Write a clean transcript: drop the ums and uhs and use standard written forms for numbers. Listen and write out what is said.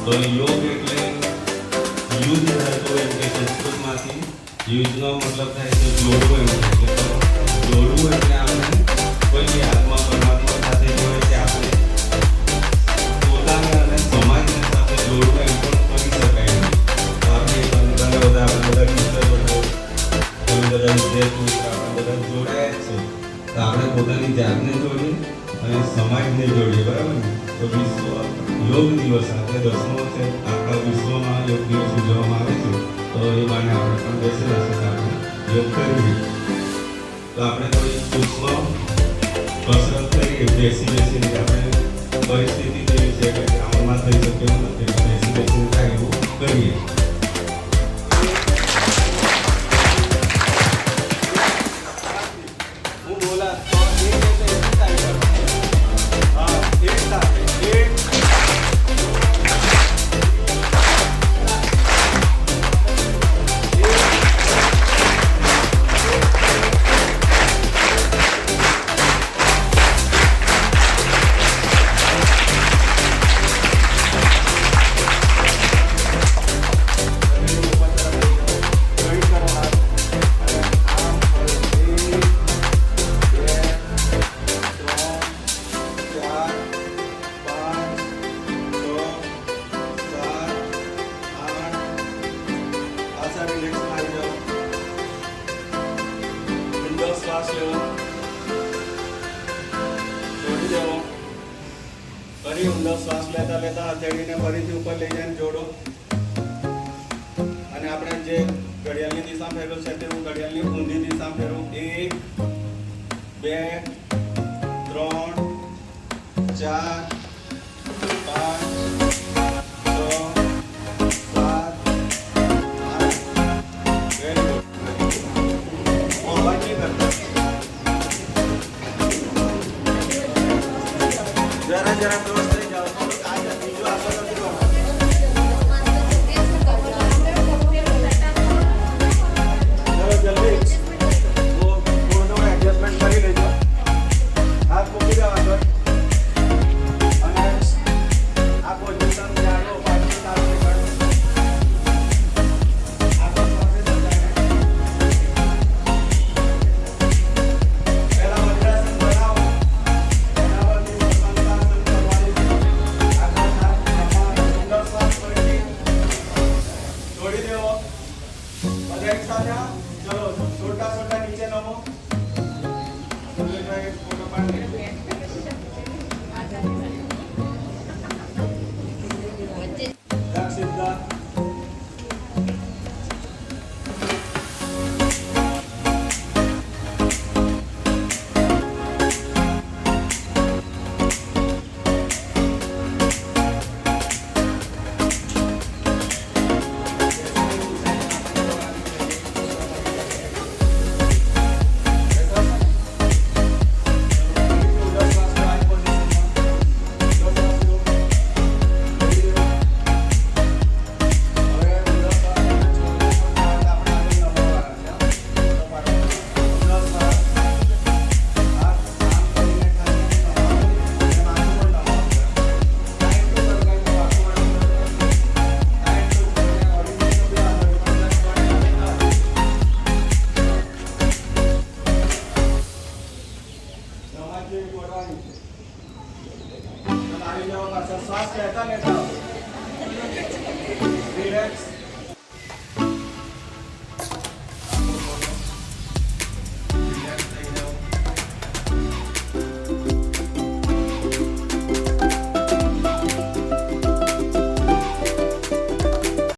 તો યોગ એટલે યુઝ થતો એમ કે સંસ્કૃતમાંથી યુઝનો મતલબ થાય તો જોડવું એમ થાય છે. તો જોડવું એટલે આપણે કોઈ આત્મા પરમાત્મા સાથે જોડે કે આપણે પોતાને અને સમાજને સાથે જોડવું એમ પણ કરી શકાય નહીં. તો આપણે ઘણા બધા ટીચર બધા વિદ્યાર્થીઓ આપણે બધા જોડાયા જ છે. તો આપણે પોતાની જાતને જોડીએ અને સમાજને જોડીએ, બરાબર ને? તો વિશ્વ યોગ દિવસ આપણે 10મો છે, આખા વિશ્વમાં યોગ દિવસ ઉજવવામાં આવે છે. તો એ બાને આપણે પણ બેસેલા છે, આપણે યોગ કરીએ. તો આપણે થોડી સૂક્ષ્મ કસરત કરીએ, બેસીને આપણે પરિસ્થિતિ જેવી છે કે કામમાં થઈ શકે એવું નથી, બેસીને થાય એવું કરીએ. શ્વાસ લેવો, છોડી દેવો. ફરી ઊંડો શ્વાસ લેતા લેતા હથેળીને ફરીથી ઉપર લઈ જઈને જોડો. અને આપણે જે ઘડિયાળની દિશા ફેરવો છે તેવું ઘડિયાળની ઊંધી દિશા ફેરવો. 1 2 3 4 5 जरा क्लोज થઈ જાઓ. આ બીજો આગળ નથી ચલો જલ્દી થોડો એડજસ્ટમેન્ટ કરી લેજો. હાથ મૂકી દો આગળ અને આ પોઝિશન જાણો પાછી ચાલુ કરો. આગળ પાસે જઈને પહેલા વજ્રાસન બનાવો. चलो छोटा छोटा नीचे नमो. फोटो पाड़